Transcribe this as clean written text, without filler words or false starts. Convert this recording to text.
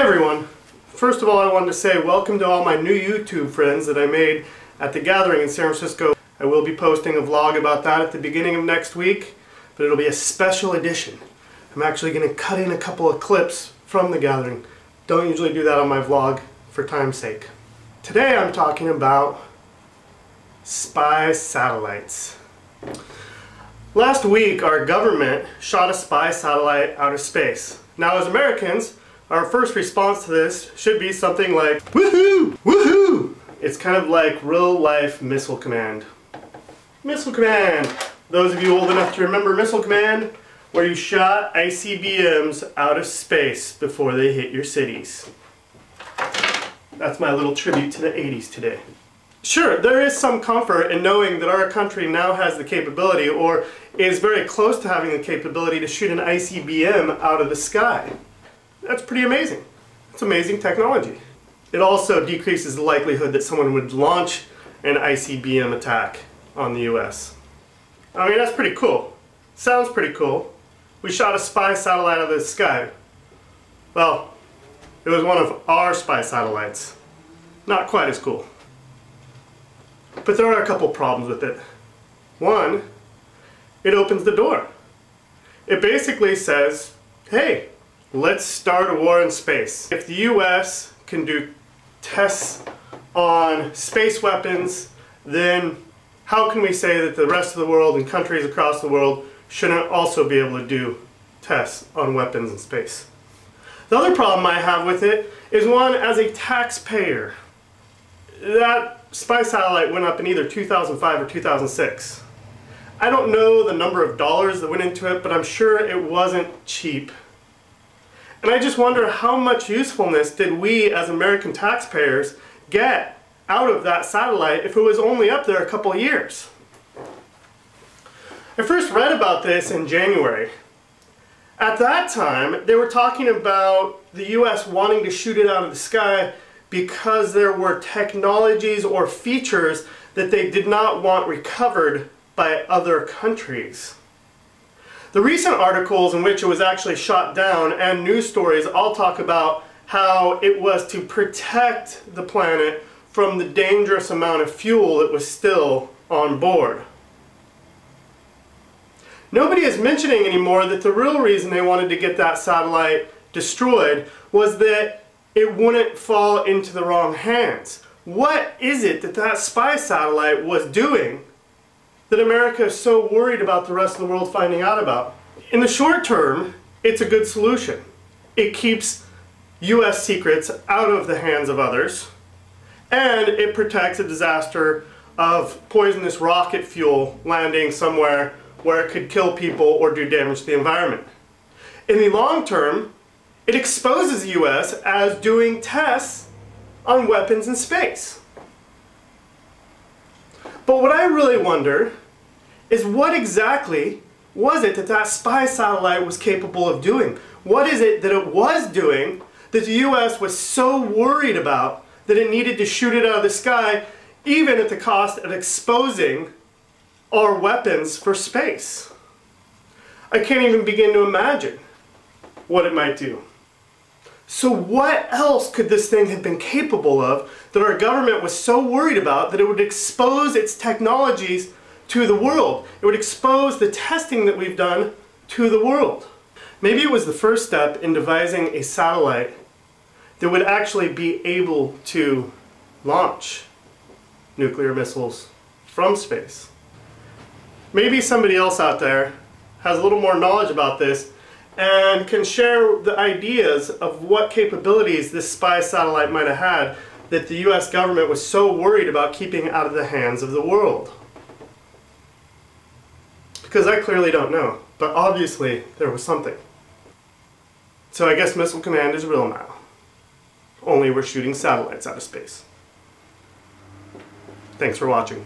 everyone! First of all, I wanted to say welcome to all my new YouTube friends that I made at the gathering in San Francisco. I will be posting a vlog about that at the beginning of next week, but it'll be a special edition. I'm actually going to cut in a couple of clips from the gathering. Don't usually do that on my vlog for time's sake. Today I'm talking about spy satellites. Last week our government shot a spy satellite out of space. Now as Americans, our first response to this should be something like, woohoo! Woohoo! It's kind of like real life Missile Command. Missile Command! Those of you old enough to remember Missile Command, where you shot ICBMs out of space before they hit your cities. That's my little tribute to the 80s today. Sure, there is some comfort in knowing that our country now has the capability, or is very close to having the capability, to shoot an ICBM out of the sky. That's pretty amazing. It's amazing technology. It also decreases the likelihood that someone would launch an ICBM attack on the US. I mean, that's pretty cool. Sounds pretty cool. We shot a spy satellite out of the sky. Well, it was one of our spy satellites. Not quite as cool. But there are a couple problems with it. One, it opens the door. It basically says, hey, let's start a war in space. If the US can do tests on space weapons, then how can we say that the rest of the world and countries across the world shouldn't also be able to do tests on weapons in space? The other problem I have with it is one, as a taxpayer. That spy satellite went up in either 2005 or 2006. I don't know the number of dollars that went into it, but I'm sure it wasn't cheap. And I just wonder how much usefulness did we as American taxpayers get out of that satellite if it was only up there a couple of years. I first read about this in January. At that time, they were talking about the US wanting to shoot it out of the sky because there were technologies or features that they did not want recovered by other countries. The recent articles in which it was actually shot down and news stories all talk about how it was to protect the planet from the dangerous amount of fuel that was still on board. Nobody is mentioning anymore that the real reason they wanted to get that satellite destroyed was that it wouldn't fall into the wrong hands. What is it that that spy satellite was doing that America is so worried about the rest of the world finding out about? In the short term, it's a good solution. It keeps US secrets out of the hands of others, and it protects a disaster of poisonous rocket fuel landing somewhere where it could kill people or do damage to the environment. In the long term, it exposes the US as doing tests on weapons in space. But what I really wonder is what exactly was it that that spy satellite was capable of doing? What is it that it was doing that the US was so worried about that it needed to shoot it out of the sky, even at the cost of exposing our weapons for space? I can't even begin to imagine what it might do. So what else could this thing have been capable of that our government was so worried about that it would expose its technologies to the world? It would expose the testing that we've done to the world. Maybe it was the first step in devising a satellite that would actually be able to launch nuclear missiles from space. Maybe somebody else out there has a little more knowledge about this and can share the ideas of what capabilities this spy satellite might have had that the US government was so worried about keeping out of the hands of the world. Because I clearly don't know, but obviously there was something. So I guess Missile Command is real now. Only we're shooting satellites out of space. Thanks for watching.